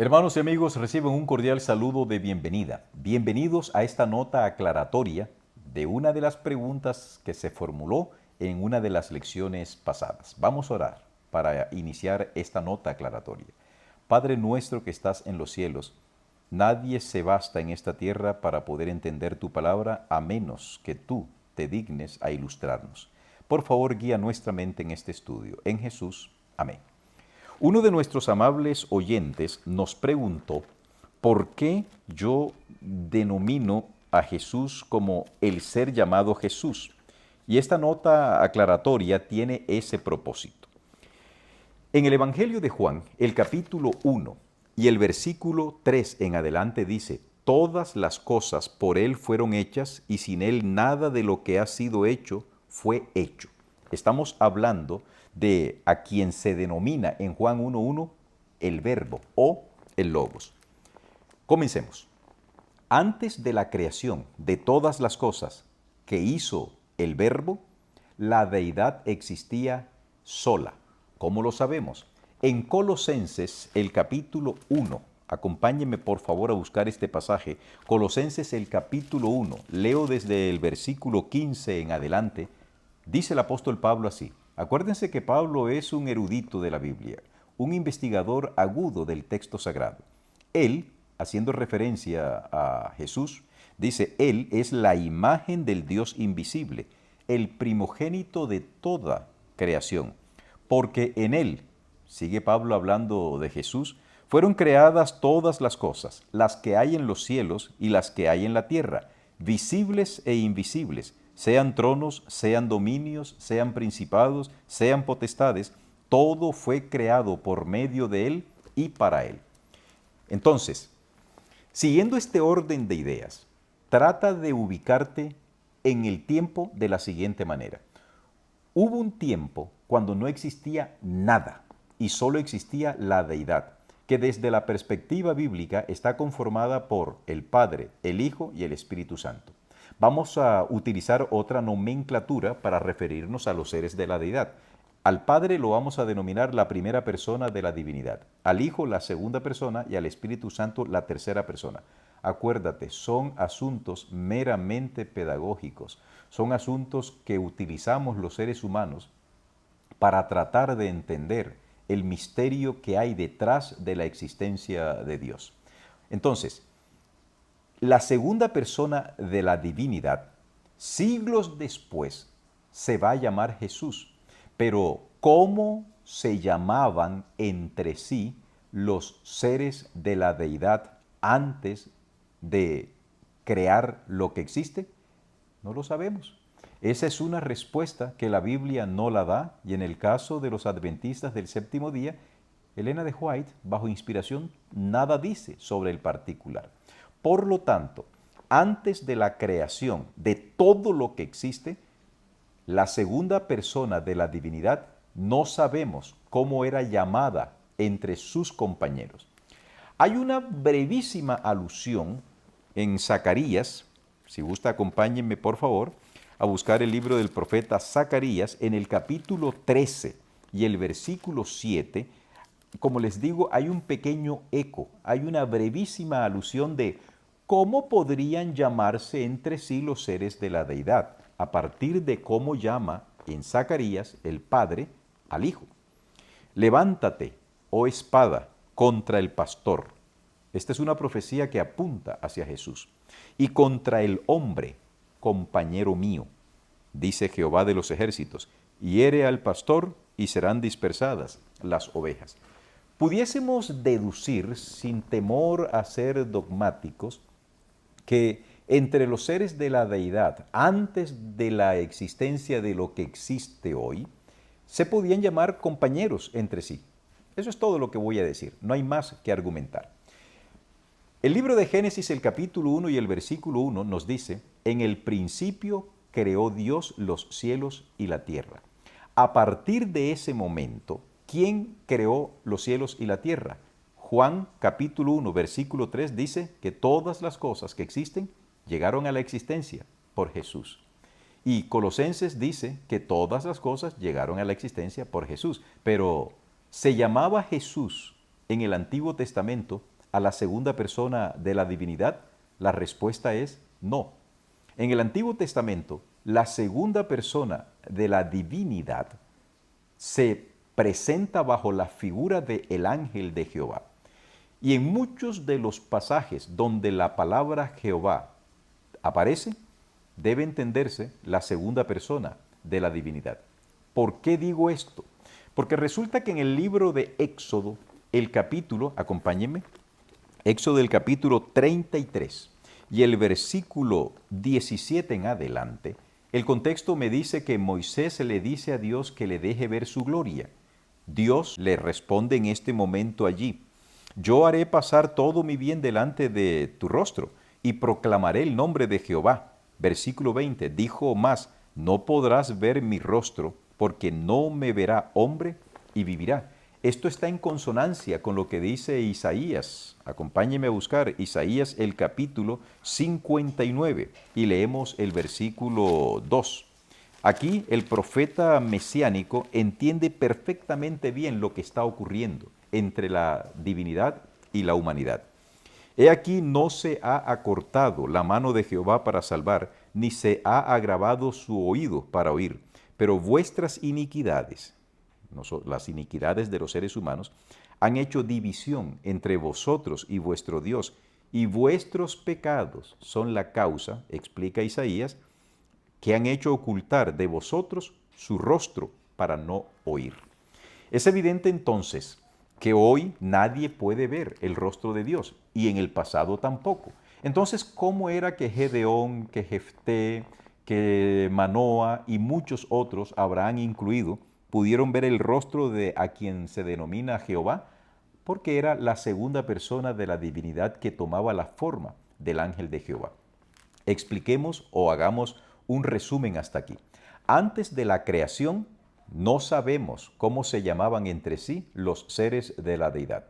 Hermanos y amigos, reciben un cordial saludo de bienvenida. Bienvenidos a esta nota aclaratoria de una de las preguntas que se formuló en una de las lecciones pasadas. Vamos a orar para iniciar esta nota aclaratoria. Padre nuestro que estás en los cielos, nadie se basta en esta tierra para poder entender tu palabra a menos que tú te dignes a ilustrarnos. Por favor, guía nuestra mente en este estudio. En Jesús. Amén. Uno de nuestros amables oyentes nos preguntó por qué yo denomino a Jesús como el ser llamado Jesús. Y esta nota aclaratoria tiene ese propósito. En el Evangelio de Juan, el capítulo 1 y el versículo 3 en adelante dice, todas las cosas por Él fueron hechas y sin Él nada de lo que ha sido hecho fue hecho. Estamos hablando de a quien se denomina en Juan 1.1 el verbo o el logos. Comencemos. Antes de la creación de todas las cosas que hizo el verbo, la deidad existía sola. ¿Cómo lo sabemos? En Colosenses, el capítulo 1, acompáñenme por favor a buscar este pasaje. Colosenses, el capítulo 1, leo desde el versículo 15 en adelante. Dice el apóstol Pablo así. Acuérdense que Pablo es un erudito de la Biblia, un investigador agudo del texto sagrado. Él, haciendo referencia a Jesús, dice, Él es la imagen del Dios invisible, el primogénito de toda creación, porque en Él, sigue Pablo hablando de Jesús, fueron creadas todas las cosas, las que hay en los cielos y las que hay en la tierra, visibles e invisibles, sean tronos, sean dominios, sean principados, sean potestades, todo fue creado por medio de Él y para Él. Entonces, siguiendo este orden de ideas, trata de ubicarte en el tiempo de la siguiente manera. Hubo un tiempo cuando no existía nada y solo existía la deidad, que desde la perspectiva bíblica está conformada por el Padre, el Hijo y el Espíritu Santo. Vamos a utilizar otra nomenclatura para referirnos a los seres de la deidad. Al Padre lo vamos a denominar la primera persona de la divinidad, al Hijo la segunda persona y al Espíritu Santo la tercera persona. Acuérdate, son asuntos meramente pedagógicos, son asuntos que utilizamos los seres humanos para tratar de entender el misterio que hay detrás de la existencia de Dios. Entonces, la segunda persona de la divinidad, siglos después, se va a llamar Jesús. Pero, ¿cómo se llamaban entre sí los seres de la deidad antes de crear lo que existe? No lo sabemos. Esa es una respuesta que la Biblia no la da, y en el caso de los adventistas del séptimo día, Elena de White, bajo inspiración, nada dice sobre el particular. Por lo tanto, antes de la creación de todo lo que existe, la segunda persona de la divinidad no sabemos cómo era llamada entre sus compañeros. Hay una brevísima alusión en Zacarías, si gusta acompáñenme por favor, a buscar el libro del profeta Zacarías en el capítulo 13 y el versículo 7. Como les digo, hay un pequeño eco, hay una brevísima alusión de cómo podrían llamarse entre sí los seres de la deidad, a partir de cómo llama en Zacarías el Padre al Hijo. Levántate, oh espada, contra el pastor. Esta es una profecía que apunta hacia Jesús. Y contra el hombre, compañero mío, dice Jehová de los ejércitos, hiere al pastor y serán dispersadas las ovejas. Pudiésemos deducir, sin temor a ser dogmáticos, que entre los seres de la deidad, antes de la existencia de lo que existe hoy, se podían llamar compañeros entre sí. Eso es todo lo que voy a decir, no hay más que argumentar. El libro de Génesis, el capítulo 1 y el versículo 1 nos dice, en el principio creó Dios los cielos y la tierra. A partir de ese momento, ¿quién creó los cielos y la tierra? Juan capítulo 1, versículo 3 dice que todas las cosas que existen llegaron a la existencia por Jesús. Y Colosenses dice que todas las cosas llegaron a la existencia por Jesús. Pero, ¿se llamaba Jesús en el Antiguo Testamento a la segunda persona de la divinidad? La respuesta es no. En el Antiguo Testamento, la segunda persona de la divinidad se presenta bajo la figura del ángel de Jehová. Y en muchos de los pasajes donde la palabra Jehová aparece, debe entenderse la segunda persona de la divinidad. ¿Por qué digo esto? Porque resulta que en el libro de Éxodo, el capítulo, acompáñenme, Éxodo el capítulo 33 y el versículo 17 en adelante, el contexto me dice que Moisés le dice a Dios que le deje ver su gloria. Dios le responde en este momento allí: yo haré pasar todo mi bien delante de tu rostro y proclamaré el nombre de Jehová. Versículo 20, dijo más: no podrás ver mi rostro, porque no me verá hombre y vivirá. Esto está en consonancia con lo que dice Isaías. Acompáñeme a buscar Isaías el capítulo 59 y leemos el versículo 2. Aquí el profeta mesiánico entiende perfectamente bien lo que está ocurriendo entre la divinidad y la humanidad. He aquí, no se ha acortado la mano de Jehová para salvar, ni se ha agravado su oído para oír, pero vuestras iniquidades, las iniquidades de los seres humanos, han hecho división entre vosotros y vuestro Dios, y vuestros pecados son la causa, explica Isaías, que han hecho ocultar de vosotros su rostro para no oír. Es evidente entonces que hoy nadie puede ver el rostro de Dios y en el pasado tampoco. Entonces, ¿cómo era que Gedeón, que Jefté, que Manoa y muchos otros, Abraham incluido, pudieron ver el rostro de a quien se denomina Jehová? Porque era la segunda persona de la divinidad que tomaba la forma del ángel de Jehová. Expliquemos o hagamos un resumen hasta aquí. Antes de la creación, no sabemos cómo se llamaban entre sí los seres de la deidad.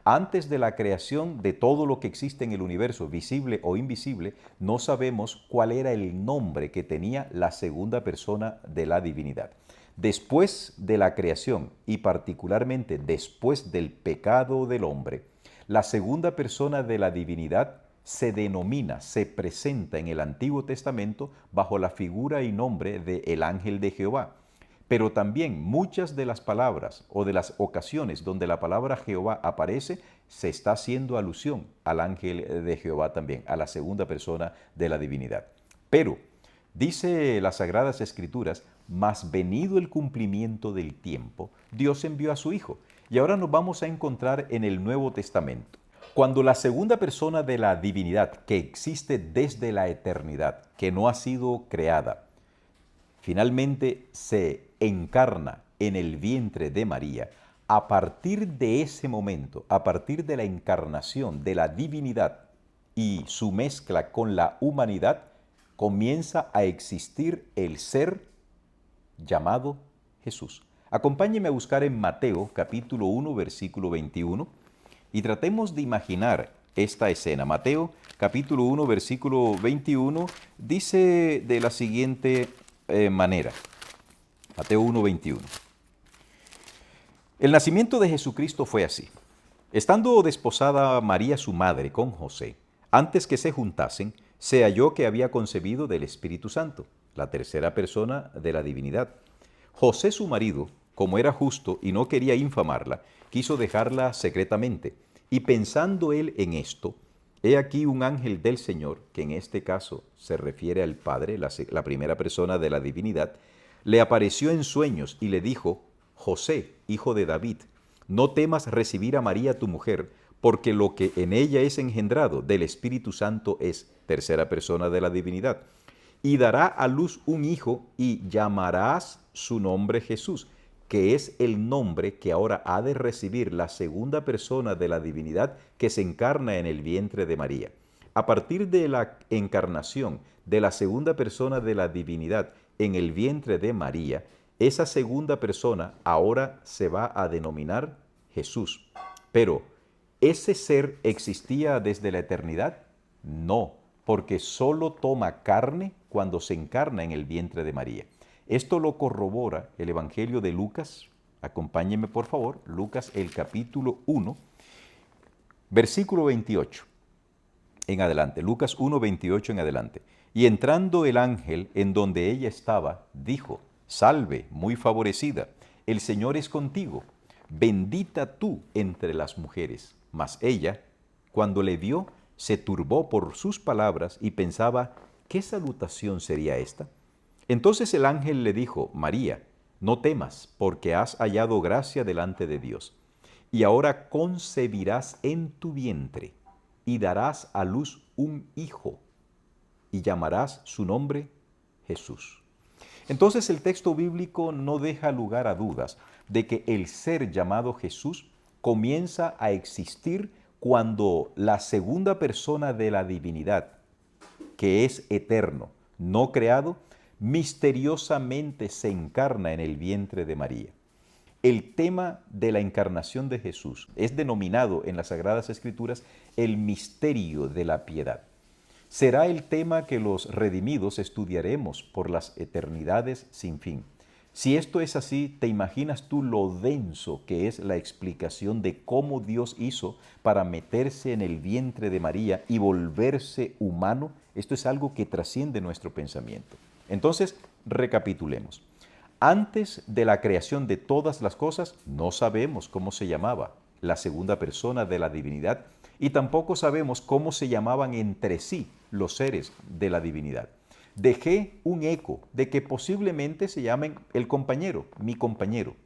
Antes de la creación de todo lo que existe en el universo, visible o invisible, no sabemos cuál era el nombre que tenía la segunda persona de la divinidad. Después de la creación y particularmente después del pecado del hombre, la segunda persona de la divinidad se denomina, se presenta en el Antiguo Testamento bajo la figura y nombre de el ángel de Jehová. Pero también muchas de las palabras o de las ocasiones donde la palabra Jehová aparece, se está haciendo alusión al ángel de Jehová también, a la segunda persona de la divinidad. Pero, dice las Sagradas Escrituras, mas venido el cumplimiento del tiempo, Dios envió a su Hijo. Y ahora nos vamos a encontrar en el Nuevo Testamento. Cuando la segunda persona de la divinidad, que existe desde la eternidad, que no ha sido creada, finalmente se encarna en el vientre de María, a partir de ese momento, a partir de la encarnación de la divinidad y su mezcla con la humanidad, comienza a existir el ser llamado Jesús. Acompáñeme a buscar en Mateo capítulo 1, versículo 21, y tratemos de imaginar esta escena. Mateo capítulo 1, versículo 21 dice de la siguiente manera. Mateo 1, 21. El nacimiento de Jesucristo fue así. Estando desposada María su madre con José, antes que se juntasen, se halló que había concebido del Espíritu Santo, la tercera persona de la divinidad. José su marido, como era justo y no quería infamarla, quiso dejarla secretamente. Y pensando él en esto, he aquí un ángel del Señor, que en este caso se refiere al Padre, la primera persona de la divinidad, le apareció en sueños y le dijo: José, hijo de David, no temas recibir a María tu mujer, porque lo que en ella es engendrado del Espíritu Santo es tercera persona de la divinidad. Y dará a luz un hijo y llamarás su nombre Jesús, que es el nombre que ahora ha de recibir la segunda persona de la divinidad que se encarna en el vientre de María. A partir de la encarnación de la segunda persona de la divinidad en el vientre de María, esa segunda persona ahora se va a denominar Jesús. Pero, ¿ese ser existía desde la eternidad? No, porque solo toma carne cuando se encarna en el vientre de María. Esto lo corrobora el Evangelio de Lucas. Acompáñenme por favor, Lucas el capítulo 1 Versículo 28 en adelante, Lucas 1, 28 en adelante. Y entrando el ángel en donde ella estaba, dijo, salve, muy favorecida, el Señor es contigo, bendita tú entre las mujeres. Mas ella, cuando le vio, se turbó por sus palabras y pensaba, ¿qué salutación sería esta? Entonces el ángel le dijo, María, no temas, porque has hallado gracia delante de Dios. Y ahora concebirás en tu vientre y darás a luz un hijo y llamarás su nombre Jesús. Entonces el texto bíblico no deja lugar a dudas de que el ser llamado Jesús comienza a existir cuando la segunda persona de la divinidad, que es eterno, no creado, misteriosamente se encarna en el vientre de María. El tema de la encarnación de Jesús es denominado en las Sagradas Escrituras el misterio de la piedad. Será el tema que los redimidos estudiaremos por las eternidades sin fin. Si esto es así, ¿te imaginas tú lo denso que es la explicación de cómo Dios hizo para meterse en el vientre de María y volverse humano? Esto es algo que trasciende nuestro pensamiento. Entonces, recapitulemos. Antes de la creación de todas las cosas, no sabemos cómo se llamaba la segunda persona de la divinidad y tampoco sabemos cómo se llamaban entre sí los seres de la divinidad. Dejé un eco de que posiblemente se llamen el compañero, mi compañero.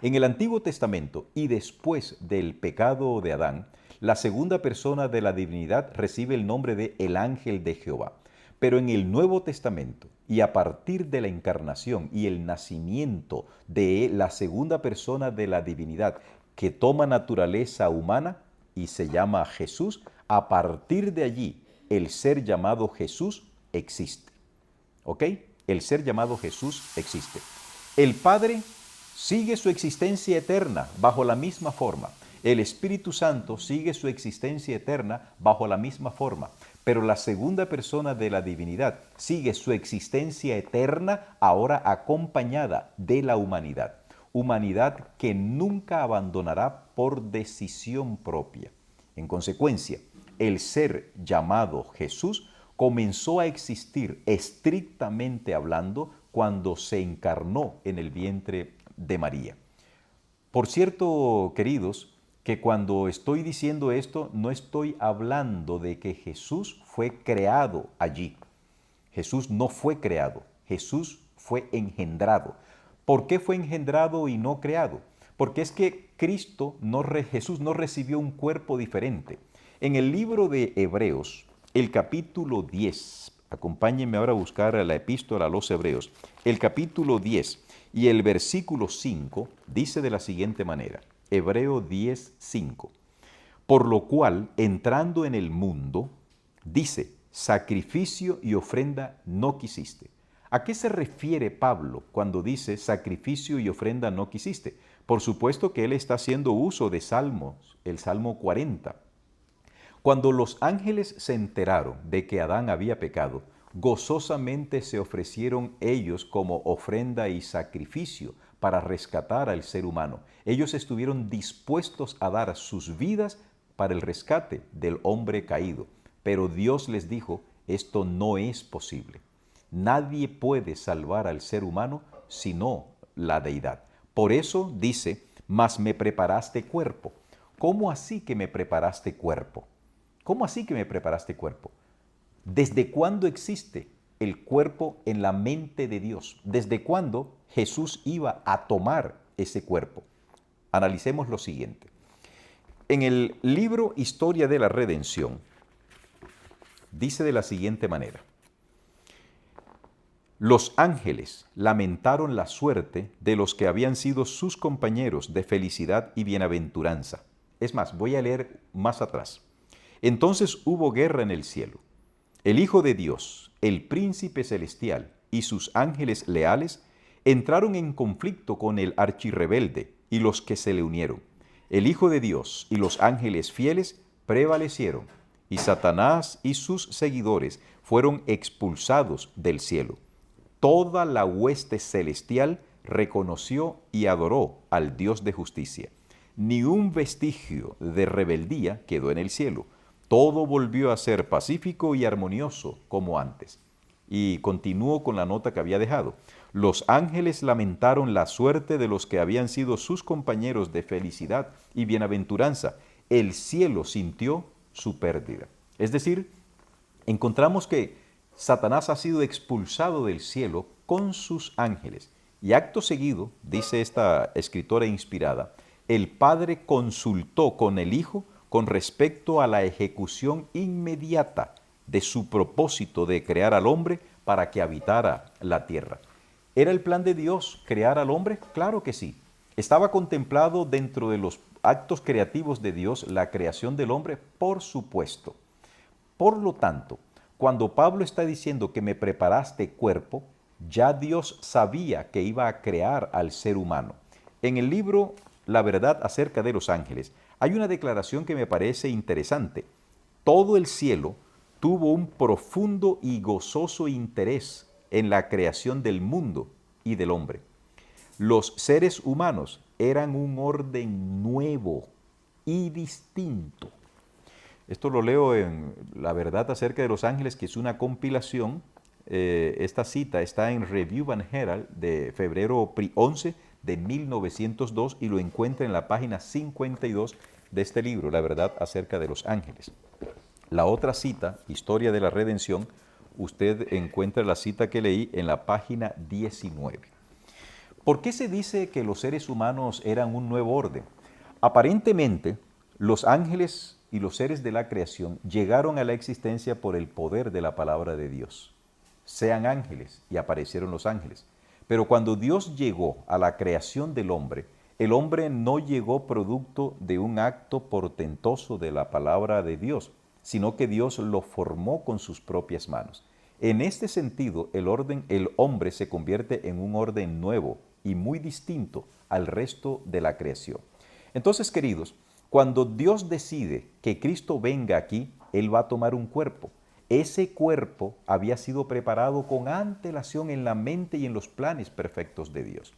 En el Antiguo Testamento y después del pecado de Adán, la segunda persona de la divinidad recibe el nombre de el ángel de Jehová. Pero en el Nuevo Testamento y a partir de la encarnación y el nacimiento de la segunda persona de la divinidad que toma naturaleza humana y se llama Jesús, a partir de allí el ser llamado Jesús existe. ¿Ok? El ser llamado Jesús existe. El Padre sigue su existencia eterna bajo la misma forma. El Espíritu Santo sigue su existencia eterna bajo la misma forma. Pero la segunda persona de la divinidad sigue su existencia eterna ahora acompañada de la humanidad. Humanidad que nunca abandonará por decisión propia. En consecuencia, el ser llamado Jesús comenzó a existir estrictamente hablando cuando se encarnó en el vientre de María. Por cierto, queridos, que cuando estoy diciendo esto, no estoy hablando de que Jesús fue creado allí. Jesús no fue creado, Jesús fue engendrado. ¿Por qué fue engendrado y no creado? Porque es que Jesús no recibió un cuerpo diferente. En el libro de Hebreos, el capítulo 10, acompáñenme ahora a buscar la epístola a los Hebreos, el capítulo 10 y el versículo 5 dice de la siguiente manera, Hebreo 10, 5. Por lo cual, entrando en el mundo, dice, sacrificio y ofrenda no quisiste. ¿A qué se refiere Pablo cuando dice sacrificio y ofrenda no quisiste? Por supuesto que él está haciendo uso de salmos, el Salmo 40. Cuando los ángeles se enteraron de que Adán había pecado, gozosamente se ofrecieron ellos como ofrenda y sacrificio para rescatar al ser humano. Ellos estuvieron dispuestos a dar sus vidas para el rescate del hombre caído. Pero Dios les dijo, esto no es posible. Nadie puede salvar al ser humano sino la deidad. Por eso dice, mas me preparaste cuerpo. ¿Cómo así que me preparaste cuerpo? ¿Cómo así que me preparaste cuerpo? ¿Desde cuándo existe el cuerpo en la mente de Dios? ¿Desde cuándo Jesús iba a tomar ese cuerpo? Analicemos lo siguiente. En el libro Historia de la Redención, dice de la siguiente manera. Los ángeles lamentaron la suerte de los que habían sido sus compañeros de felicidad y bienaventuranza. Es más, voy a leer más atrás. Entonces hubo guerra en el cielo. El Hijo de Dios, el príncipe celestial y sus ángeles leales entraron en conflicto con el archirrebelde y los que se le unieron. El Hijo de Dios y los ángeles fieles prevalecieron, y Satanás y sus seguidores fueron expulsados del cielo. Toda la hueste celestial reconoció y adoró al Dios de justicia. Ni un vestigio de rebeldía quedó en el cielo. Todo volvió a ser pacífico y armonioso como antes. Y continúo con la nota que había dejado. Los ángeles lamentaron la suerte de los que habían sido sus compañeros de felicidad y bienaventuranza. El cielo sintió su pérdida. Es decir, encontramos que Satanás ha sido expulsado del cielo con sus ángeles. Y acto seguido, dice esta escritora inspirada, el Padre consultó con el Hijo con respecto a la ejecución inmediata de su propósito de crear al hombre para que habitara la tierra. ¿Era el plan de Dios crear al hombre? Claro que sí. ¿Estaba contemplado dentro de los actos creativos de Dios la creación del hombre? Por supuesto. Por lo tanto, cuando Pablo está diciendo que me preparaste cuerpo, ya Dios sabía que iba a crear al ser humano. En el libro La verdad acerca de los ángeles, hay una declaración que me parece interesante. Todo el cielo tuvo un profundo y gozoso interés en la creación del mundo y del hombre. Los seres humanos eran un orden nuevo y distinto. Esto lo leo en La verdad acerca de los ángeles, que es una compilación. Esta cita está en Review and Herald de febrero 11 de 1902 y lo encuentra en la página 52 de este libro, La verdad acerca de los ángeles. La otra cita, Historia de la Redención, usted encuentra la cita que leí en la página 19. ¿Por qué se dice que los seres humanos eran un nuevo orden? Aparentemente, los ángeles y los seres de la creación llegaron a la existencia por el poder de la palabra de Dios. Sean ángeles, y aparecieron los ángeles. Pero cuando Dios llegó a la creación del hombre, el hombre no llegó producto de un acto portentoso de la palabra de Dios, sino que Dios lo formó con sus propias manos. En este sentido, el hombre se convierte en un orden nuevo y muy distinto al resto de la creación. Entonces, queridos, cuando Dios decide que Cristo venga aquí, Él va a tomar un cuerpo. Ese cuerpo había sido preparado con antelación en la mente y en los planes perfectos de Dios.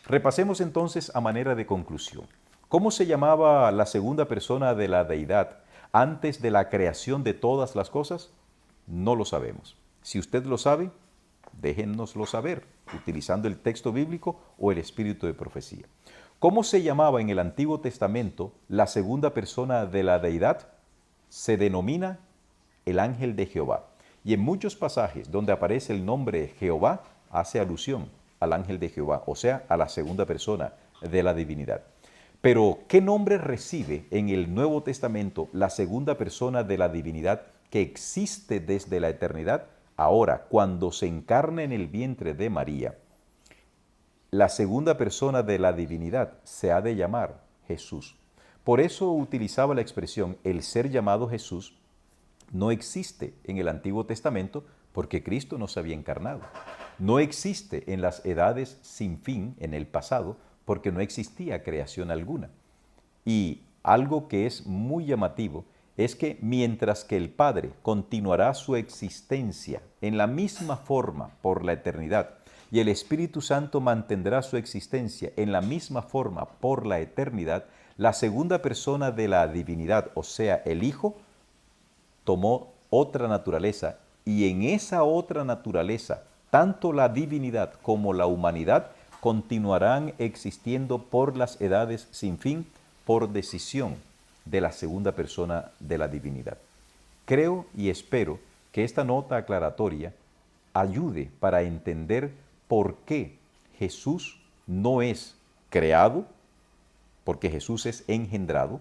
Repasemos entonces a manera de conclusión. ¿Cómo se llamaba la segunda persona de la deidad antes de la creación de todas las cosas? No lo sabemos. Si usted lo sabe, déjennoslo saber, utilizando el texto bíblico o el espíritu de profecía. ¿Cómo se llamaba en el Antiguo Testamento la segunda persona de la deidad? Se denomina el ángel de Jehová. Y en muchos pasajes donde aparece el nombre Jehová, hace alusión al ángel de Jehová, o sea, a la segunda persona de la divinidad. Pero, ¿qué nombre recibe en el Nuevo Testamento la segunda persona de la divinidad que existe desde la eternidad? Ahora, cuando se encarna en el vientre de María, la segunda persona de la divinidad se ha de llamar Jesús. Por eso utilizaba la expresión el ser llamado Jesús. No existe en el Antiguo Testamento porque Cristo no se había encarnado. No existe en las edades sin fin en el pasado porque no existía creación alguna. Y algo que es muy llamativo es que mientras que el Padre continuará su existencia en la misma forma por la eternidad y el Espíritu Santo mantendrá su existencia en la misma forma por la eternidad, la segunda persona de la divinidad, o sea, el Hijo, tomó otra naturaleza y en esa otra naturaleza, tanto la divinidad como la humanidad continuarán existiendo por las edades sin fin por decisión de la segunda persona de la divinidad. Creo y espero que esta nota aclaratoria ayude para entender por qué Jesús no es creado, porque Jesús es engendrado.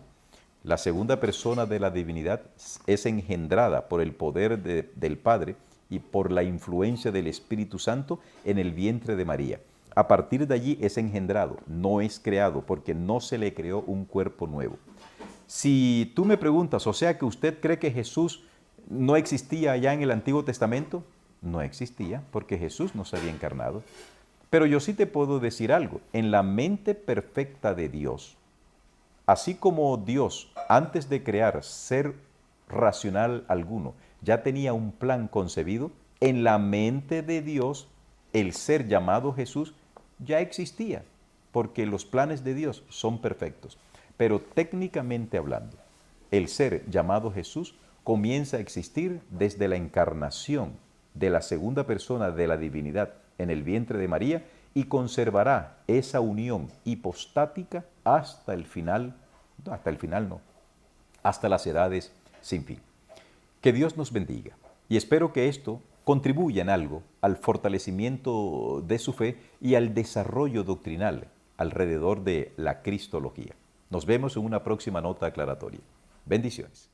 La segunda persona de la divinidad es engendrada por el poder del Padre y por la influencia del Espíritu Santo en el vientre de María. A partir de allí es engendrado, no es creado, porque no se le creó un cuerpo nuevo. Si tú me preguntas, o sea que usted cree que Jesús no existía ya en el Antiguo Testamento, no existía porque Jesús no se había encarnado. Pero yo sí te puedo decir algo, en la mente perfecta de Dios, así como Dios, antes de crear ser racional alguno, ya tenía un plan concebido, en la mente de Dios, el ser llamado Jesús ya existía, porque los planes de Dios son perfectos. pero técnicamente hablando, el ser llamado Jesús comienza a existir desde la encarnación de la segunda persona de la divinidad en el vientre de María y conservará esa unión hipostática hasta el final, no, hasta las edades sin fin. Que Dios nos bendiga y espero que esto contribuya en algo al fortalecimiento de su fe y al desarrollo doctrinal alrededor de la cristología. Nos vemos en una próxima nota aclaratoria. Bendiciones.